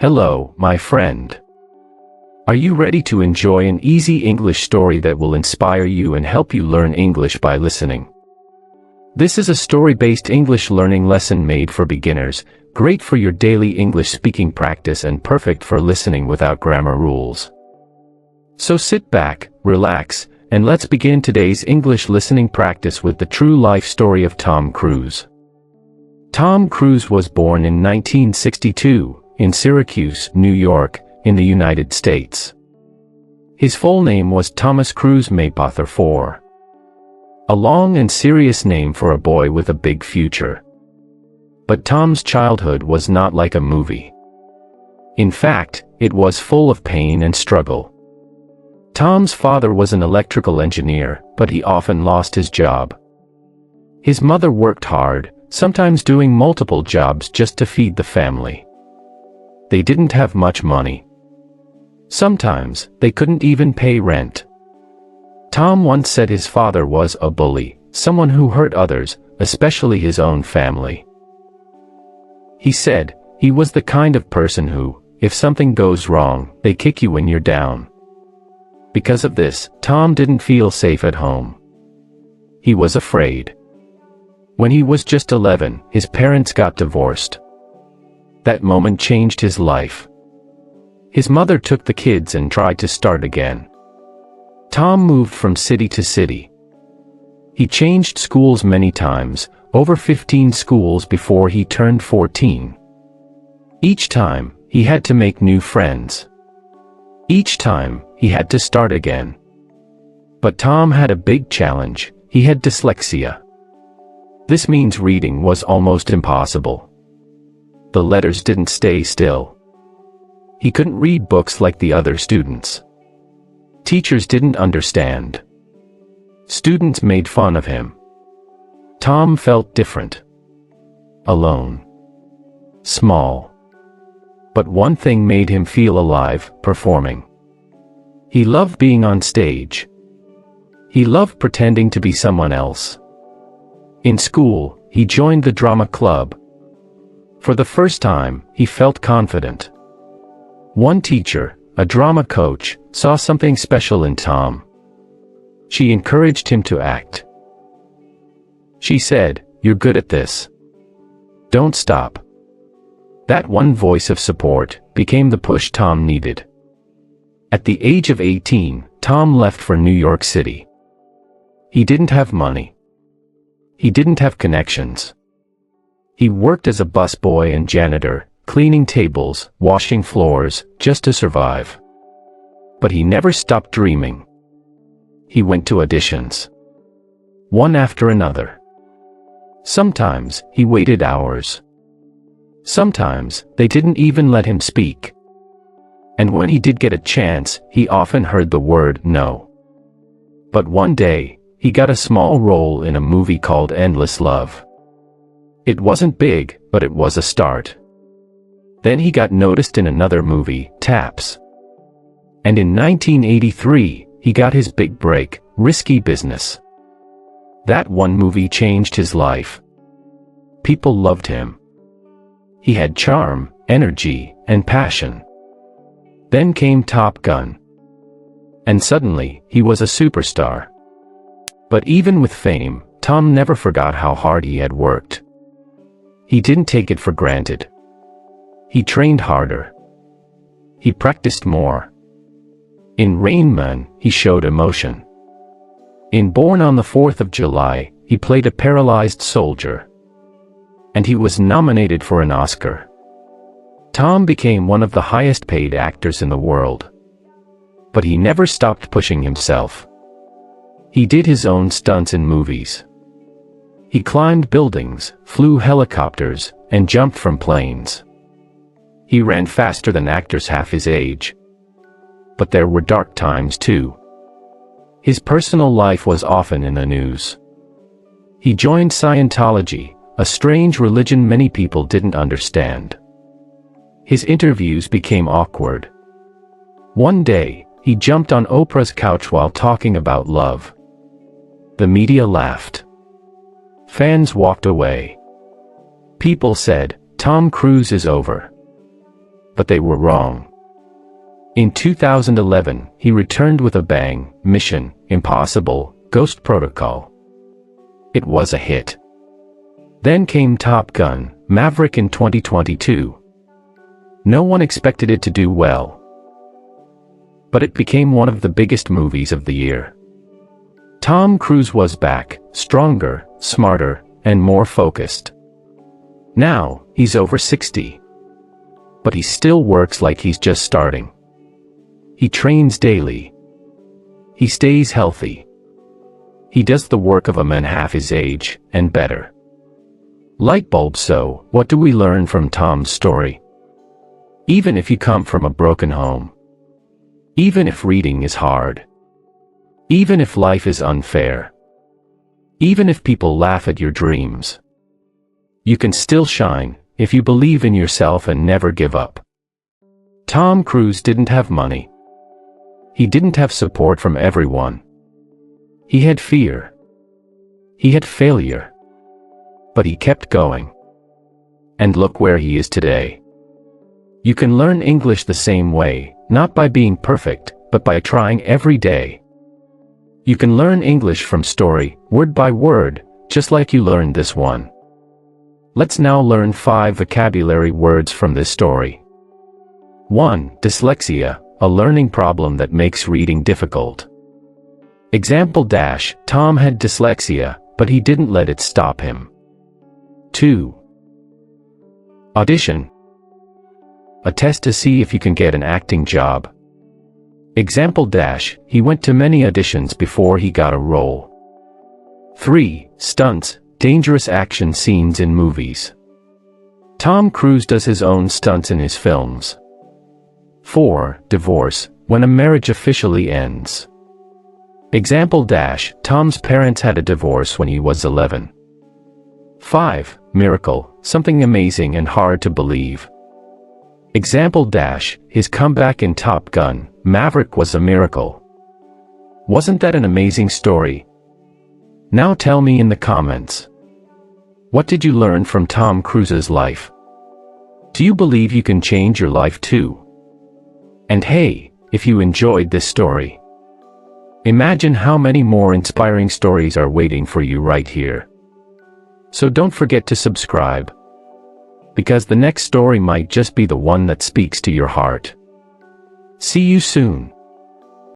Hello, my friend. Are you ready to enjoy an easy English story that will inspire you and help you learn English by listening? This is a story-based English learning lesson made for beginners, great for your daily English speaking practice and perfect for listening without grammar rules. So sit back, relax, and let's begin today's English listening practice with the true life story of Tom Cruise. Tom Cruise was born in 1962, in Syracuse, New York, in the United States. His full name was Thomas Cruise Maypother IV. A long and serious name for a boy with a big future. But Tom's childhood was not like a movie. In fact, it was full of pain and struggle. Tom's father was an electrical engineer, but he often lost his job. His mother worked hard, sometimes doing multiple jobs just to feed the family. They didn't have much money. Sometimes, they couldn't even pay rent. Tom once said his father was a bully, someone who hurt others, especially his own family. He said, he was the kind of person who, if something goes wrong, they kick you when you're down. Because of this, Tom didn't feel safe at home. He was afraid. When he was just 11, his parents got divorced. That moment changed his life. His mother took the kids and tried to start again. Tom moved from city to city. He changed schools many times, over 15 schools before he turned 14. Each time, he had to make new friends. Each time, he had to start again. But Tom had a big challenge. He had dyslexia. This means reading was almost impossible. The letters didn't stay still. He couldn't read books like the other students. Teachers didn't understand. Students made fun of him. Tom felt different. Alone. Small. But one thing made him feel alive: performing. He loved being on stage. He loved pretending to be someone else. In school, he joined the drama club. For the first time, he felt confident. One teacher, a drama coach, saw something special in Tom. She encouraged him to act. She said, "You're good at this. Don't stop." That one voice of support became the push Tom needed. At the age of 18, Tom left for New York City. He didn't have money. He didn't have connections. He worked as a busboy and janitor, cleaning tables, washing floors, just to survive. But he never stopped dreaming. He went to auditions. One after another. Sometimes, he waited hours. Sometimes, they didn't even let him speak. And when he did get a chance, he often heard the word no. But one day, he got a small role in a movie called Endless Love. It wasn't big, but it was a start. Then he got noticed in another movie, Taps. And in 1983, he got his big break, Risky Business. That one movie changed his life. People loved him. He had charm, energy, and passion. Then came Top Gun. And suddenly, he was a superstar. But even with fame, Tom never forgot how hard he had worked. He didn't take it for granted. He trained harder. He practiced more. In Rain Man, he showed emotion. In Born on the 4th of July, he played a paralyzed soldier. And he was nominated for an Oscar. Tom became one of the highest paid actors in the world. But he never stopped pushing himself. He did his own stunts in movies. He climbed buildings, flew helicopters, and jumped from planes. He ran faster than actors half his age. But there were dark times too. His personal life was often in the news. He joined Scientology, a strange religion many people didn't understand. His interviews became awkward. One day, he jumped on Oprah's couch while talking about love. The media laughed. Fans walked away. People said, "Tom Cruise is over." but they were wrong. In 2011, he returned with a bang, Mission Impossible: Ghost Protocol. It was a hit. Then came Top Gun: Maverick in 2022. No one expected it to do well, but it became one of the biggest movies of the year. Tom Cruise was back, stronger, smarter, and more focused. Now, he's over 60. But he still works like he's just starting. He trains daily. He stays healthy. He does the work of a man half his age, and better. Light bulb. So, what do we learn from Tom's story? Even if you come from a broken home, even if reading is hard, even if life is unfair, even if people laugh at your dreams, you can still shine if you believe in yourself and never give up. Tom Cruise didn't have money. He didn't have support from everyone. He had fear. He had failure. But he kept going. And look where he is today. You can learn English the same way, not by being perfect, but by trying every day. You can learn English from story, word by word, just like you learned this one. Let's now learn 5 vocabulary words from this story. 1. Dyslexia, a learning problem that makes reading difficult. Example dash, Tom had dyslexia, but he didn't let it stop him. 2. Audition. A test to see if you can get an acting job. Example dash, he went to many auditions before he got a role. 3. Stunts, dangerous action scenes in movies. Tom Cruise does his own stunts in his films. 4. Divorce, when a marriage officially ends. Example dash, Tom's parents had a divorce when he was 11. 5. Miracle, something amazing and hard to believe. Example dash, his comeback in Top Gun: Maverick was a miracle. Wasn't that an amazing story? Now tell me in the comments. What did you learn from Tom Cruise's life? Do you believe you can change your life too? And hey, if you enjoyed this story, imagine how many more inspiring stories are waiting for you right here. So don't forget to subscribe, because the next story might just be the one that speaks to your heart. See you soon.